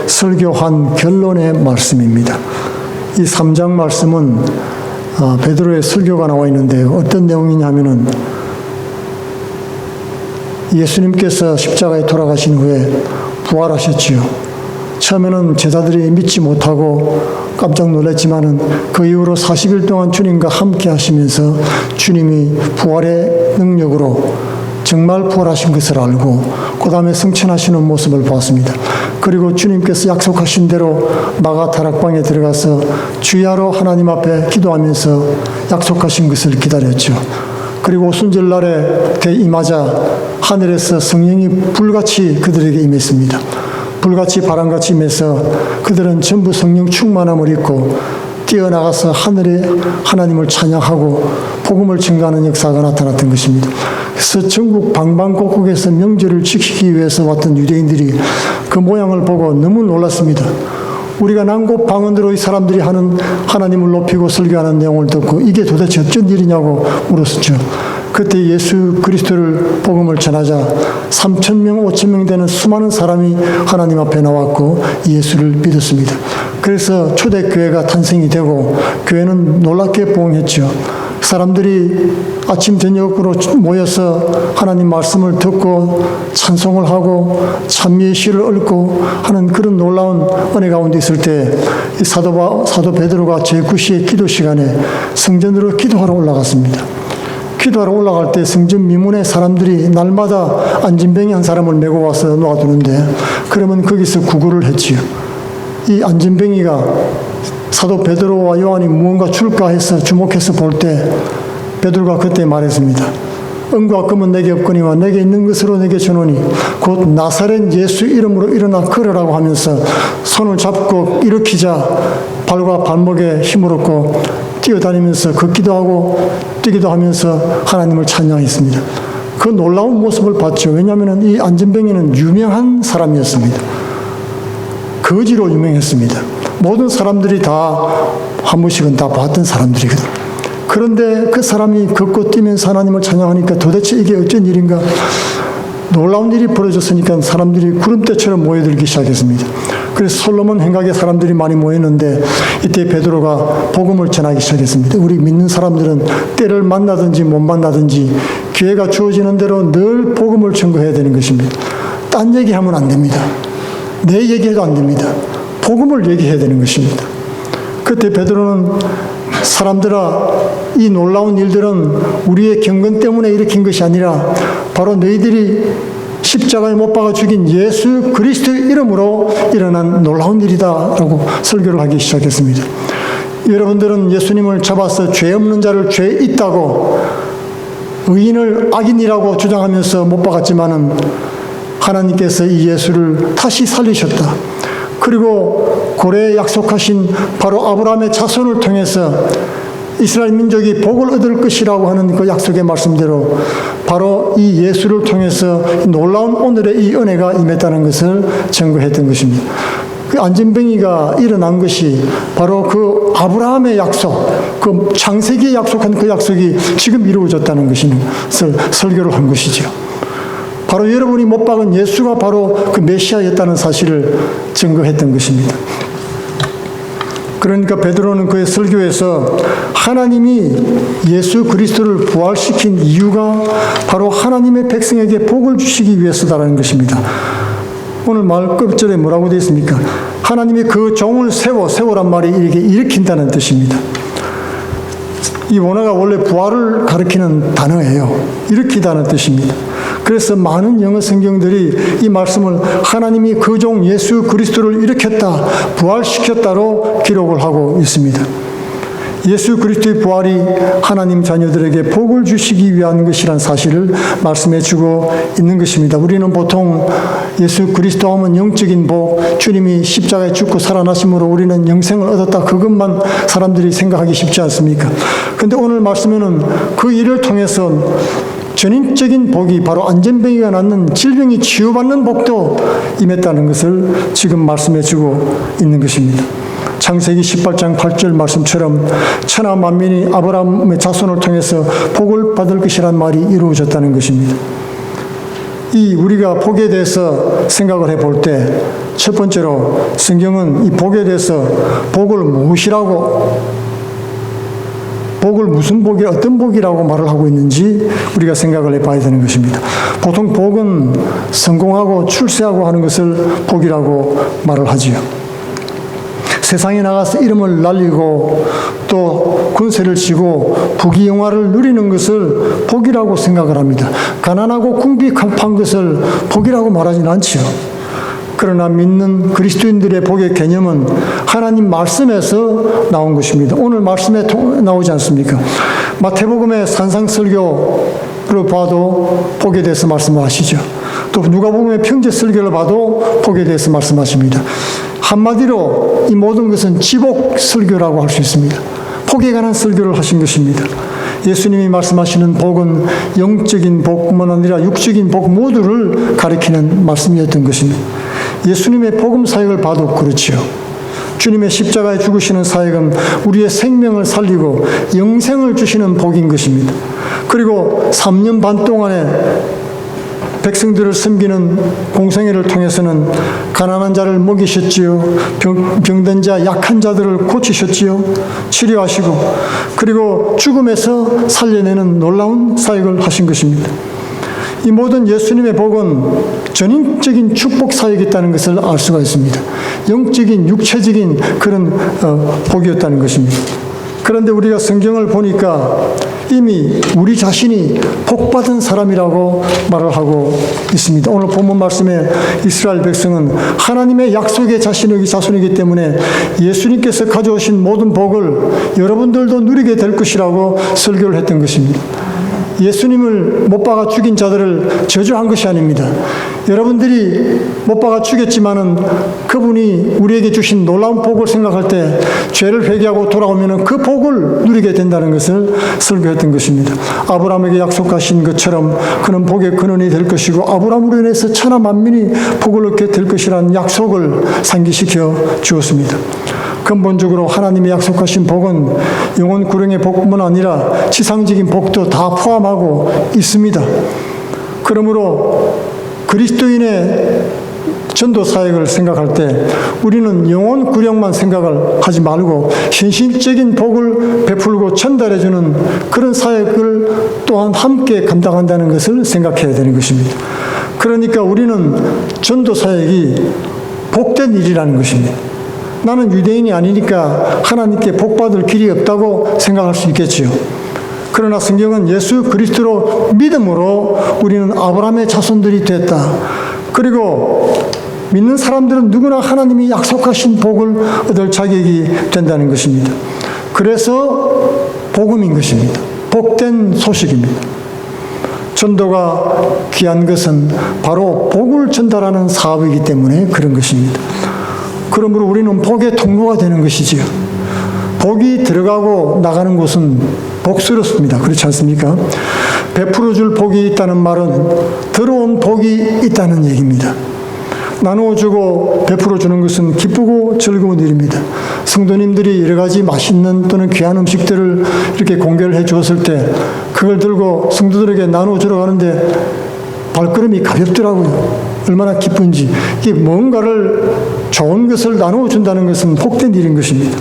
설교한 결론의 말씀입니다. 이 3장 말씀은 베드로의 설교가 나와 있는데 어떤 내용이냐 하면은 예수님께서 십자가에 돌아가신 후에 부활하셨지요. 처음에는 제자들이 믿지 못하고 깜짝 놀랐지만은 그 이후로 40일 동안 주님과 함께 하시면서 주님이 부활의 능력으로 정말 부활하신 것을 알고 그 다음에 승천하시는 모습을 보았습니다. 그리고 주님께서 약속하신 대로 마가 다락방에 들어가서 주야로 하나님 앞에 기도하면서 약속하신 것을 기다렸죠. 그리고 오순절날에 대임하자 하늘에서 성령이 불같이 그들에게 임했습니다. 불같이 바람같이 임해서 그들은 전부 성령 충만함을 입고 뛰어나가서 하늘에 하나님을 찬양하고 복음을 증거하는 역사가 나타났던 것입니다. 그래서 전국 방방곡곡에서 명절을 지키기 위해서 왔던 유대인들이 그 모양을 보고 너무 놀랐습니다. 우리가 난곳 방언으로 이 사람들이 하는 하나님을 높이고 설교하는 내용을 듣고 이게 도대체 어쩐 일이냐고 물었었죠. 그때 예수 그리스도를 복음을 전하자 3,000명, 5,000명 되는 수많은 사람이 하나님 앞에 나왔고 예수를 믿었습니다. 그래서 초대교회가 탄생이 되고 교회는 놀랍게 부흥했죠. 사람들이 아침 저녁으로 모여서 하나님 말씀을 듣고 찬송을 하고 찬미의 시를 읊고 하는 그런 놀라운 은혜 가운데 있을 때 사도 베드로가 제9시의 기도 시간에 성전으로 기도하러 올라갔습니다. 기도하러 올라갈 때 성전 미문에 사람들이 날마다 안진뱅이 한 사람을 메고 와서 놓아두는데 그러면 거기서 구걸을 했지요. 이 안진뱅이가 사도 베드로와 요한이 무언가 줄까 해서 주목해서 볼 때 베드로가 그때 말했습니다. 은과 금은 내게 없거니와 내게 있는 것으로 내게 주노니 곧 나사렛 예수 이름으로 일어나 걸으라고 하면서 손을 잡고 일으키자 발과 발목에 힘을 얻고 뛰어다니면서 걷기도 하고 뛰기도 하면서 하나님을 찬양했습니다. 그 놀라운 모습을 봤죠. 왜냐하면 이 안진뱅이는 유명한 사람이었습니다. 거지로 유명했습니다. 모든 사람들이 다 한 번씩은 다 봤던 사람들이거든. 그런데 그 사람이 걷고 뛰면서 하나님을 찬양하니까 도대체 이게 어쩐 일인가? 놀라운 일이 벌어졌으니까 사람들이 구름대처럼 모여들기 시작했습니다. 그래서 솔로몬 행각에 사람들이 많이 모였는데 이때 베드로가 복음을 전하기 시작했습니다. 우리 믿는 사람들은 때를 만나든지 못 만나든지 기회가 주어지는 대로 늘 복음을 전거해야 되는 것입니다. 딴 얘기하면 안 됩니다. 내 얘기해도 안 됩니다. 복음을 얘기해야 되는 것입니다. 그때 베드로는 사람들아, 이 놀라운 일들은 우리의 경건 때문에 일으킨 것이 아니라 바로 너희들이 십자가에 못 박아 죽인 예수 그리스도의 이름으로 일어난 놀라운 일이다 라고 설교를 하기 시작했습니다. 여러분들은 예수님을 잡아서 죄 없는 자를 죄 있다고 의인을 악인이라고 주장하면서 못 박았지만은 하나님께서 이 예수를 다시 살리셨다. 그리고 고래에 약속하신 바로 아브라함의 자손을 통해서 이스라엘 민족이 복을 얻을 것이라고 하는 그 약속의 말씀대로 바로 이 예수를 통해서 놀라운 오늘의 이 은혜가 임했다는 것을 증거했던 것입니다. 그 안진뱅이가 일어난 것이 바로 그 아브라함의 약속, 그 창세기에 약속한 그 약속이 지금 이루어졌다는 것을 설교를 한 것이죠. 바로 여러분이 못 박은 예수가 바로 그 메시아였다는 사실을 증거했던 것입니다. 그러니까 베드로는 그의 설교에서 하나님이 예수 그리스도를 부활시킨 이유가 바로 하나님의 백성에게 복을 주시기 위해서다라는 것입니다. 오늘 말 끝절에 뭐라고 되어 있습니까? 하나님이 그 종을 세워란 말이 이렇게 일으킨다는 뜻입니다. 이 원어가 원래 부활을 가리키는 단어예요. 일으키다는 뜻입니다. 그래서 많은 영어 성경들이 이 말씀을 하나님이 그 종 예수 그리스도를 일으켰다, 부활시켰다로 기록을 하고 있습니다. 예수 그리스도의 부활이 하나님 자녀들에게 복을 주시기 위한 것이란 사실을 말씀해 주고 있는 것입니다. 우리는 보통 예수 그리스도 하면 영적인 복, 주님이 십자가에 죽고 살아나심으로 우리는 영생을 얻었다, 그것만 사람들이 생각하기 쉽지 않습니까? 그런데 오늘 말씀에는 그 일을 통해서 전인적인 복이 바로 안진뱅이가 낳는 질병이 치유받는 복도 임했다는 것을 지금 말씀해 주고 있는 것입니다. 창세기 18장 8절 말씀처럼 천하 만민이 아브라함의 자손을 통해서 복을 받을 것이란 말이 이루어졌다는 것입니다. 이 우리가 복에 대해서 생각을 해볼 때 첫 번째로 성경은 이 복에 대해서 복을 무엇이라고, 복을 무슨 복이, 어떤 복이라고 말을 하고 있는지 우리가 생각을 해봐야 되는 것입니다. 보통 복은 성공하고 출세하고 하는 것을 복이라고 말을 하지요. 세상에 나가서 이름을 날리고 또 권세를 쥐고 부귀영화를 누리는 것을 복이라고 생각을 합니다. 가난하고 궁핍한 것을 복이라고 말하지는 않지요. 그러나 믿는 그리스도인들의 복의 개념은 하나님 말씀에서 나온 것입니다. 오늘 말씀에 나오지 않습니까? 마태복음의 산상설교를 봐도 복에 대해서 말씀하시죠. 또 누가복음의 평제설교를 봐도 복에 대해서 말씀하십니다. 한마디로 이 모든 것은 지복설교라고 할 수 있습니다. 복에 관한 설교를 하신 것입니다. 예수님이 말씀하시는 복은 영적인 복뿐만 아니라 육적인 복 모두를 가리키는 말씀이었던 것입니다. 예수님의 복음 사역을 봐도 그렇지요. 주님의 십자가에 죽으시는 사역은 우리의 생명을 살리고 영생을 주시는 복인 것입니다. 그리고 3년 반 동안에 백성들을 섬기는 공생애를 통해서는 가난한 자를 먹이셨지요. 병든 자, 약한 자들을 고치셨지요. 치료하시고, 그리고 죽음에서 살려내는 놀라운 사역을 하신 것입니다. 이 모든 예수님의 복은 전인적인 축복 사역이었다는 것을 알 수가 있습니다. 영적인, 육체적인 그런 복이었다는 것입니다. 그런데 우리가 성경을 보니까 이미 우리 자신이 복받은 사람이라고 말을 하고 있습니다. 오늘 본문 말씀에 이스라엘 백성은 하나님의 약속의 자손이기 때문에 예수님께서 가져오신 모든 복을 여러분들도 누리게 될 것이라고 설교를 했던 것입니다. 예수님을 못 박아 죽인 자들을 저주한 것이 아닙니다. 여러분들이 못 박아 죽였지만은 그분이 우리에게 주신 놀라운 복을 생각할 때 죄를 회개하고 돌아오면은 그 복을 누리게 된다는 것을 설교했던 것입니다. 아브라함에게 약속하신 것처럼 그는 복의 근원이 될 것이고 아브라함으로 인해서 천하 만민이 복을 얻게 될 것이라는 약속을 상기시켜 주었습니다. 근본적으로 하나님이 약속하신 복은 영혼 구령의 복뿐만 아니라 지상적인 복도 다 포함하고 있습니다. 그러므로 그리스도인의 전도 사역을 생각할 때 우리는 영혼 구령만 생각을 하지 말고 현실적인 복을 베풀고 전달해주는 그런 사역을 또한 함께 감당한다는 것을 생각해야 되는 것입니다. 그러니까 우리는 전도 사역이 복된 일이라는 것입니다. 나는 유대인이 아니니까 하나님께 복받을 길이 없다고 생각할 수 있겠지요. 그러나 성경은 예수 그리스도로 믿음으로 우리는 아브라함의 자손들이 됐다. 그리고 믿는 사람들은 누구나 하나님이 약속하신 복을 얻을 자격이 된다는 것입니다. 그래서 복음인 것입니다. 복된 소식입니다. 전도가 귀한 것은 바로 복을 전달하는 사업이기 때문에 그런 것입니다. 그러므로 우리는 복의 통로가 되는 것이지요. 복이 들어가고 나가는 곳은 복스럽습니다. 그렇지 않습니까? 베풀어 줄 복이 있다는 말은 들어온 복이 있다는 얘기입니다. 나누어주고 베풀어 주는 것은 기쁘고 즐거운 일입니다. 성도님들이 여러 가지 맛있는 또는 귀한 음식들을 이렇게 공개를 해 주었을 때 그걸 들고 성도들에게 나누어주러 가는데 발걸음이 가볍더라고요. 얼마나 기쁜지. 이게 뭔가를 좋은 것을 나누어 준다는 것은 복된 일인 것입니다.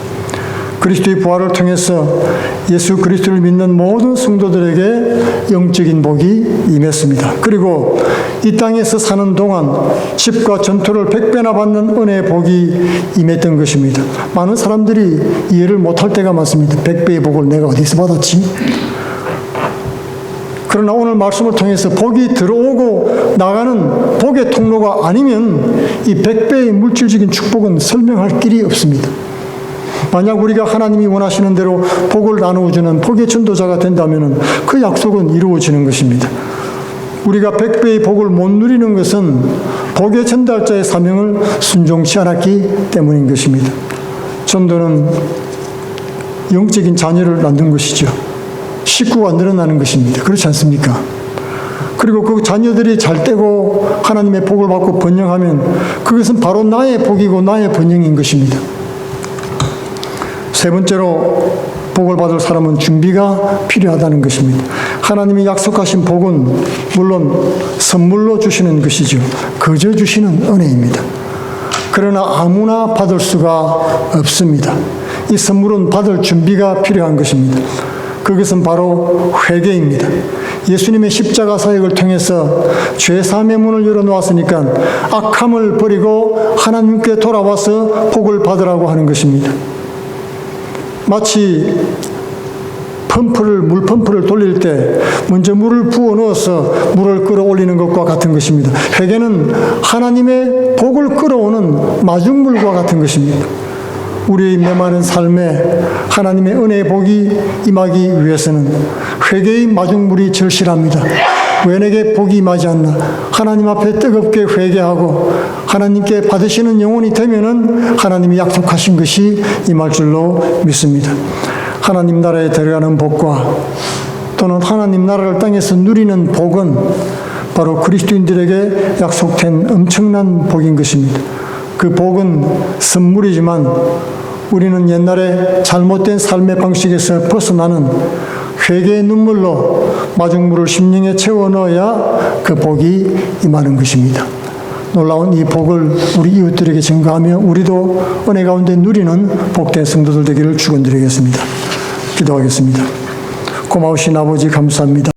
그리스도의 부활을 통해서 예수 그리스도를 믿는 모든 성도들에게 영적인 복이 임했습니다. 그리고 이 땅에서 사는 동안 집과 전토를 100배나 받는 은혜의 복이 임했던 것입니다. 많은 사람들이 이해를 못할 때가 많습니다. 100배의 복을 내가 어디서 받았지? 그러나 오늘 말씀을 통해서 복이 들어오고 나가는 복의 통로가 아니면 이 100배의 물질적인 축복은 설명할 길이 없습니다. 만약 우리가 하나님이 원하시는 대로 복을 나누어주는 복의 전도자가 된다면 그 약속은 이루어지는 것입니다. 우리가 100배의 복을 못 누리는 것은 복의 전달자의 사명을 순종치 않았기 때문인 것입니다. 전도는 영적인 자녀를 낳는 것이죠. 식구가 늘어나는 것입니다. 그렇지 않습니까? 그리고 그 자녀들이 잘 되고 하나님의 복을 받고 번영하면 그것은 바로 나의 복이고 나의 번영인 것입니다. 세 번째로 복을 받을 사람은 준비가 필요하다는 것입니다. 하나님이 약속하신 복은 물론 선물로 주시는 것이죠. 거저 주시는 은혜입니다. 그러나 아무나 받을 수가 없습니다. 이 선물은 받을 준비가 필요한 것입니다. 그것은 바로 회개입니다. 예수님의 십자가 사역을 통해서 죄사함의 문을 열어놓았으니까 악함을 버리고 하나님께 돌아와서 복을 받으라고 하는 것입니다. 마치 물펌프를 돌릴 때 먼저 물을 부어 넣어서 물을 끌어올리는 것과 같은 것입니다. 회개는 하나님의 복을 끌어오는 마중물과 같은 것입니다. 우리의 메마른 삶에 하나님의 은혜의 복이 임하기 위해서는 회개의 마중물이 절실합니다. 왜 내게 복이 임하지 않나? 하나님 앞에 뜨겁게 회개하고 하나님께 받으시는 영혼이 되면은 하나님이 약속하신 것이 임할 줄로 믿습니다. 하나님 나라에 들어가는 복과 또는 하나님 나라를 땅에서 누리는 복은 바로 그리스도인들에게 약속된 엄청난 복인 것입니다. 그 복은 선물이지만 우리는 옛날에 잘못된 삶의 방식에서 벗어나는 회개의 눈물로 마중물을 심령에 채워 넣어야 그 복이 임하는 것입니다. 놀라운 이 복을 우리 이웃들에게 증거하며 우리도 은혜 가운데 누리는 복된 성도들 되기를 축원드리겠습니다. 기도하겠습니다. 고마우신 아버지 감사합니다.